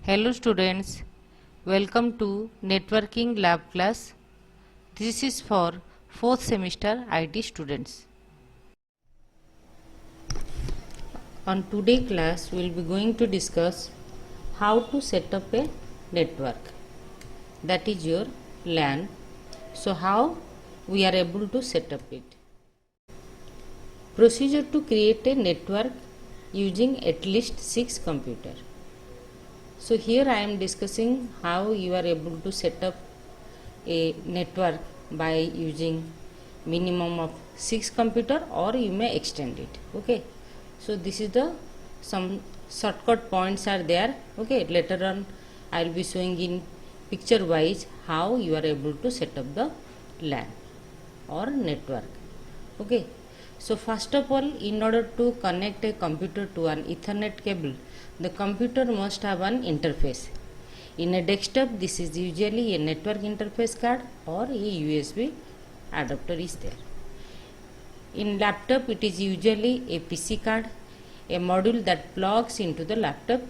Hello students, welcome to Networking Lab class. This is for 4th semester IT students. On today's class, we will be going to discuss how to set up a network, that is your LAN. So how we are able to set up it. Procedure to create a network using at least 6 computers. So here I am discussing how you are able to set up a network by using minimum of 6 computer, or you may extend it. Okay, so this is the some shortcut points are there. Okay, later on I will be showing in picture wise how you are able to set up the LAN or network. Okay, so first of all, in order to connect a computer to an Ethernet cable, the computer must have an interface. In a desktop, this is usually a network interface card or a USB adapter is there. In laptop, it is usually a PC card, a module that plugs into the laptop,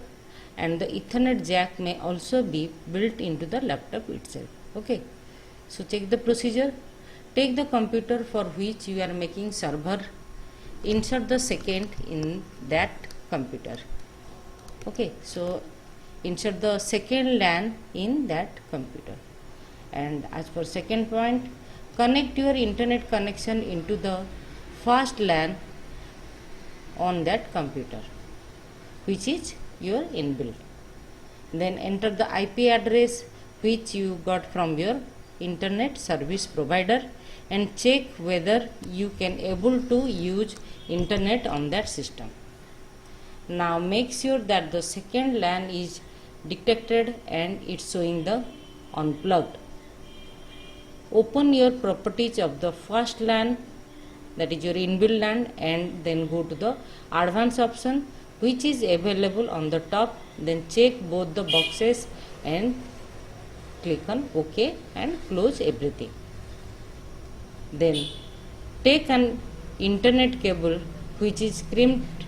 and the Ethernet jack may also be built into the laptop itself. Okay, so check the procedure. Take the computer for which you are making server, insert the second in that computer. Okay, so insert the second LAN in that computer, and as for second point, connect your internet connection into the first LAN on that computer, which is your inbuilt. Then enter the IP address which you got from your internet service provider and check whether you can able to use internet on that system. Now make sure that the second LAN is detected and it's showing the unplugged. Open your properties of the first LAN, that is your inbuilt LAN, and then go to the advanced option which is available on the top. Then check both the boxes and click on OK and close everything. Then take an internet cable which is crimped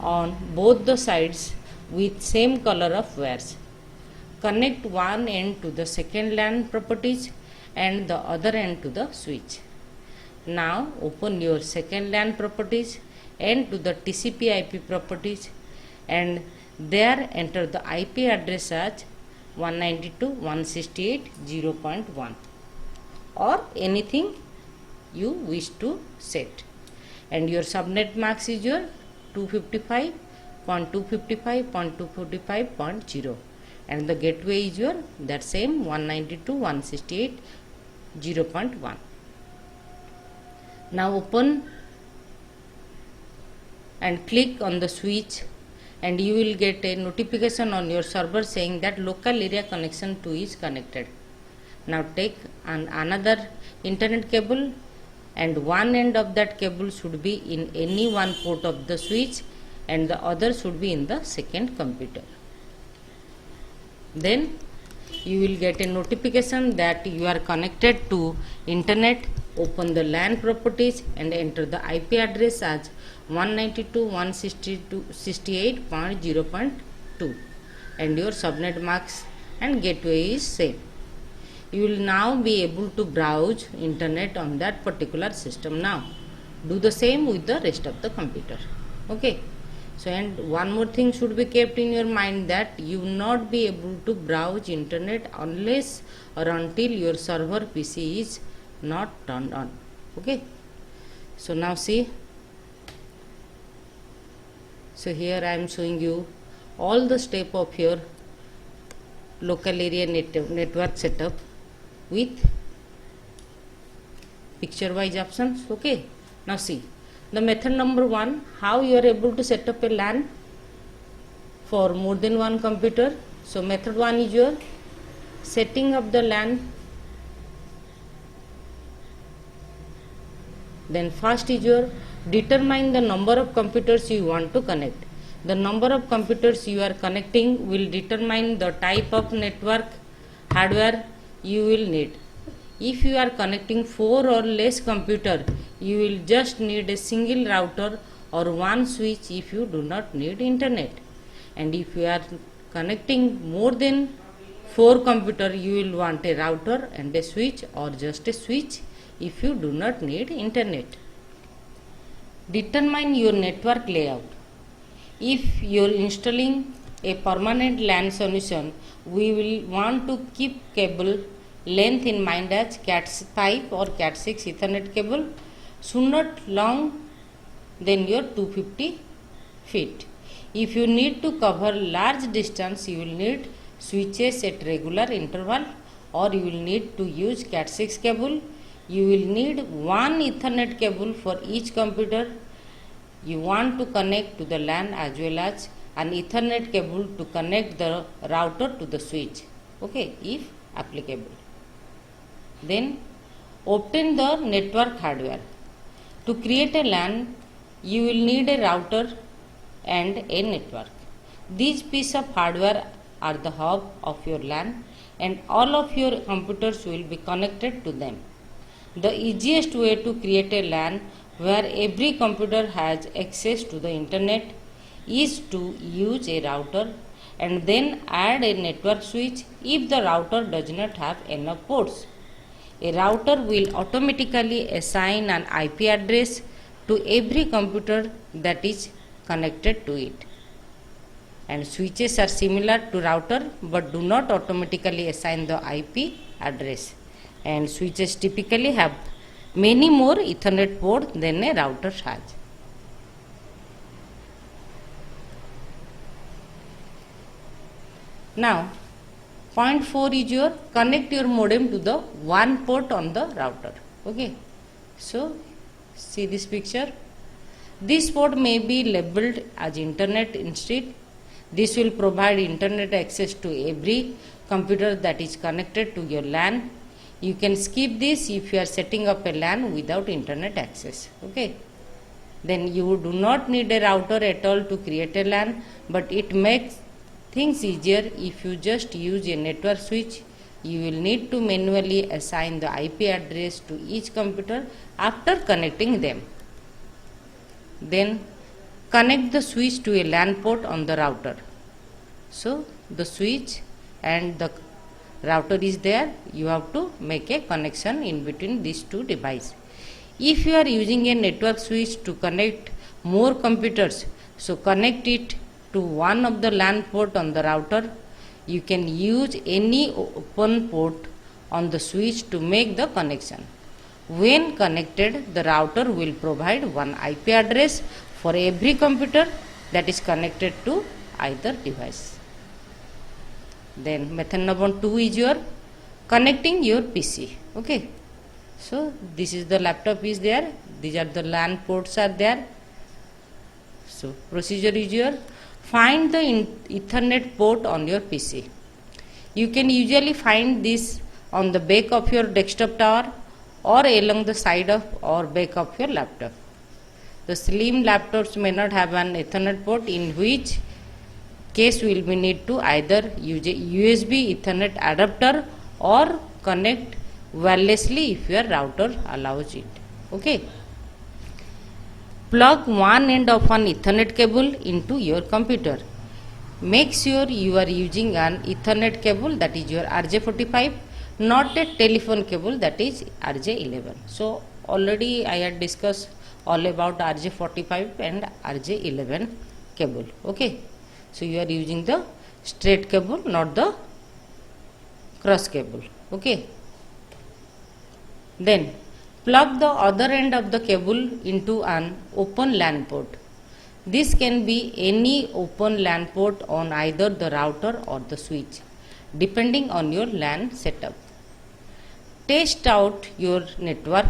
on both the sides with same color of wires. Connect one end to the second LAN properties and the other end to the switch. Now open your second LAN properties and to the TCP IP properties, and there enter the IP address as 192.168.0.1 or anything you wish to set, and your subnet mask is your 255.255.245.0, and the gateway is your that same 192.168.0.1. Now open and click on the switch, and you will get a notification on your server saying that local area connection 2 is connected. Now take another internet cable, and one end of that cable should be in any one port of the switch and the other should be in the second computer. Then you will get a notification that you are connected to internet. Open the LAN properties and enter the IP address as 192.168.0.2, and your subnet mask and gateway is same. You will now be able to browse internet on that particular system. Now do the same with the rest of the computer. Okay, so and one more thing should be kept in your mind, that you will not be able to browse internet unless or until your server PC is not turned on. Okay, so now see, so here I am showing you all the step of your local area network setup with picture wise options. Okay, now see the method number 1, how you are able to set up a LAN for more than one computer. So method 1 is your setting up the LAN. Then first is your determine the number of computers you want to connect. The number of computers you are connecting will determine the type of network hardware you will need. If you are connecting 4 or less computer, you will just need a single router or one switch if you do not need internet. And if you are connecting more than 4 computer, you will want a router and a switch, or just a switch if you do not need internet. Determine your network layout. If you are installing a permanent LAN solution, we will want to keep cable length in mind as Cat5 or Cat6 Ethernet cable should not long than your 250 feet. If you need to cover large distance, you will need switches at regular interval, or you will need to use Cat6 cable. You will need one Ethernet cable for each computer you want to connect to the LAN, as well as an Ethernet cable to connect the router to the switch, okay, if applicable. Then obtain the network hardware. To create a LAN, you will need a router and a network. These pieces of hardware are the hub of your LAN, and all of your computers will be connected to them. The easiest way to create a LAN where every computer has access to the internet is to use a router and then add a network switch if the router does not have enough ports. A router will automatically assign an IP address to every computer that is connected to it. And switches are similar to router but do not automatically assign the IP address. And switches typically have many more Ethernet ports than a router has. Now, point 4 is your connect your modem to the one port on the router. Okay. So, see this picture. This port may be labeled as internet instead. This will provide internet access to every computer that is connected to your LAN. You can skip this if you are setting up a LAN without internet access. Okay. Then you do not need a router at all to create a LAN, but it makes things easier if you just use a network switch. You will need to manually assign the IP address to each computer after connecting them. Then connect the switch to a LAN port on the router. So the switch and the router is there. You have to make a connection in between these two devices. If you are using a network switch to connect more computers, so connect it to one of the LAN port on the router. You can use any open port on the switch to make the connection. When connected, the router will provide one IP address for every computer that is connected to either device. Then method number 2 is your connecting your PC. Okay. So this is the laptop is there. These are the LAN ports are there. So procedure is your find the Ethernet port on your PC. You can usually find this on the back of your desktop tower or along the side of or back of your laptop. The slim laptops may not have an Ethernet port, in which case we will need to either use a USB Ethernet adapter or connect wirelessly if your router allows it. Okay. Plug one end of an Ethernet cable into your computer. Make sure you are using an Ethernet cable, that is your RJ45, not a telephone cable, that is RJ11. So already I had discussed all about RJ45 and RJ11 cable. Okay. So you are using the straight cable, not the cross cable. Okay. Then plug the other end of the cable into an open LAN port. This can be any open LAN port on either the router or the switch, depending on your LAN setup. Test out your network,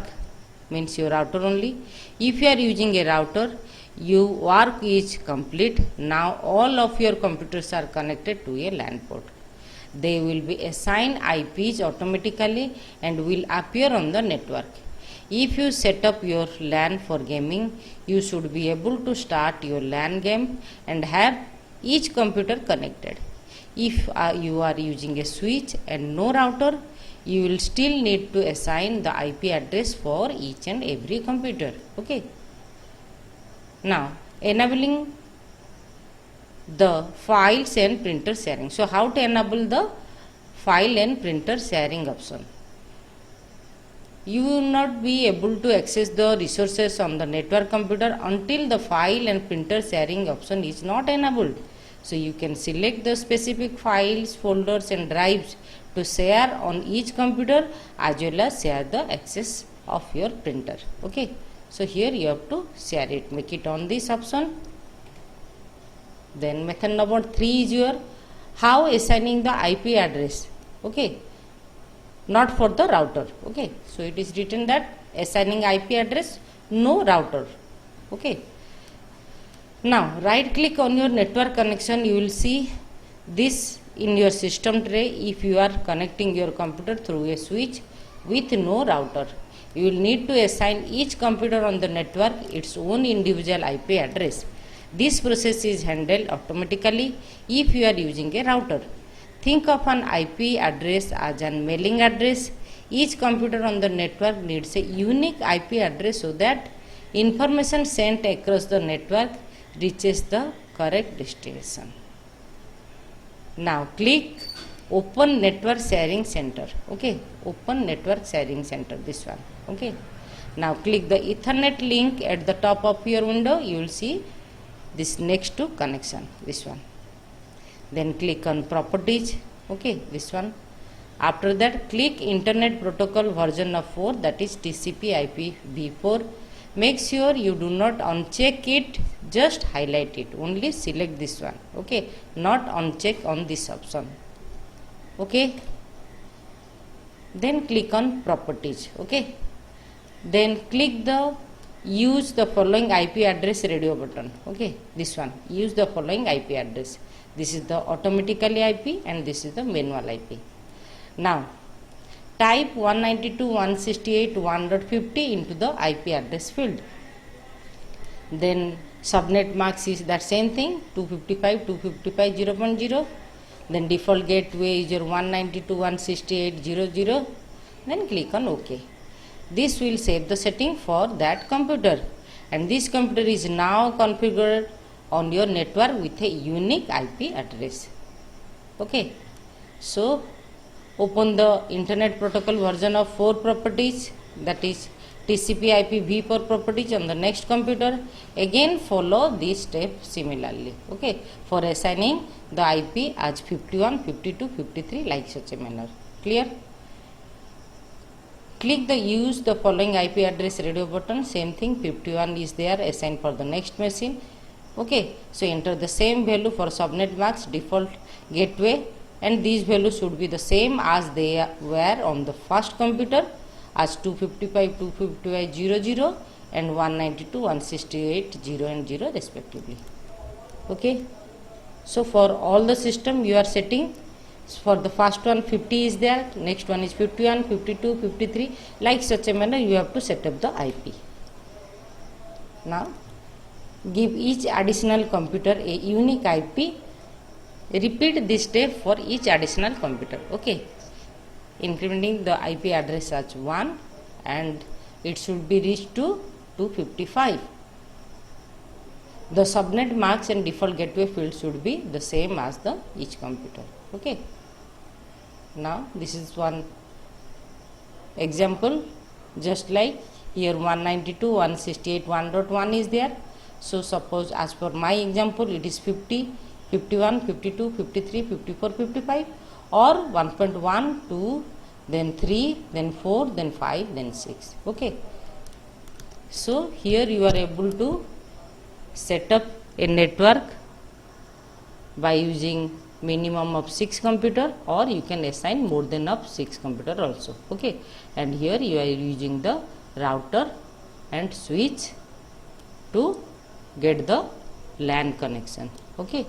means your router only. If you are using a router, your work is complete. Now all of your computers are connected to a LAN port. They will be assigned IPs automatically and will appear on the network. If you set up your LAN for gaming, you should be able to start your LAN game and have each computer connected. If you are using a switch and no router, you will still need to assign the IP address for each and every computer. Okay. Now, enabling the files and printer sharing. So how to enable the file and printer sharing option? You will not be able to access the resources on the network computer until the file and printer sharing option is not enabled. So you can select the specific files, folders and drives to share on each computer as well as share the access of your printer. Okay. So here you have to share it, make it on this option. Then method number 3 is your how assigning the IP address. Okay. Not for the router. Okay. So it is written that assigning IP address, no router. Okay. Now right click on your network connection, you will see this in your system tray. If you are connecting your computer through a switch with no router, you will need to assign each computer on the network its own individual IP address. This process is handled automatically if you are using a router. Think of an IP address as a mailing address. Each computer on the network needs a unique IP address so that information sent across the network reaches the correct destination. Now click Open Network Sharing Center. Okay, Open Network Sharing Center, this one. Okay. Now click the Ethernet link at the top of your window. You will see this next to connection, this one. Then click on Properties. Okay, this one. After that, click Internet Protocol version of 4, that is TCP IP v4. Make sure you do not uncheck it, just highlight it. Only select this one. Okay, not uncheck on this option. Okay. Then click on Properties. Okay. Then click the Use the following IP address radio button. Okay, this one. Use the following IP address. This is the automatically IP and this is the manual IP. Now type 192.168.1.50 into the IP address field. Then subnet mask is that same thing, 255.255.0.0. Then default gateway is your 192.168.0.0. Then click on OK. This will save the setting for that computer, and this computer is now configured on your network with a unique IP address. Okay. So open the Internet Protocol version of 4 properties, that is TCP IP v4 properties on the next computer. Again follow this step similarly. Okay, for assigning the IP as 51, 52, 53 like such a manner. Clear? Click the Use the following IP address radio button. Same thing, 51 is there assigned for the next machine. Okay, so enter the same value for subnet mask, default gateway, and these values should be the same as they were on the first computer as 255.255.0.0 and 192.168.0 and 0 respectively. Okay, so for all the system you are setting. For the first one 50 is there, next one is 51, 52, 53, like such a manner you have to set up the IP. Now give each additional computer a unique IP. Repeat this step for each additional computer. Okay, incrementing the IP address as 1 and it should be reached to 255. The subnet marks and default gateway field should be the same as the each computer. Okay. Now this is one example, just like here 192.168.1.1 is there. So suppose as per my example it is 50, 51, 52, 53, 54, 55 or 1.1, 2, then 3, then 4, then 5, then 6. Okay. So here you are able to set up a network by using minimum of 6 computer, or you can assign more than of 6 computer also. Okay, and here you are using the router and switch to get the LAN connection. Okay.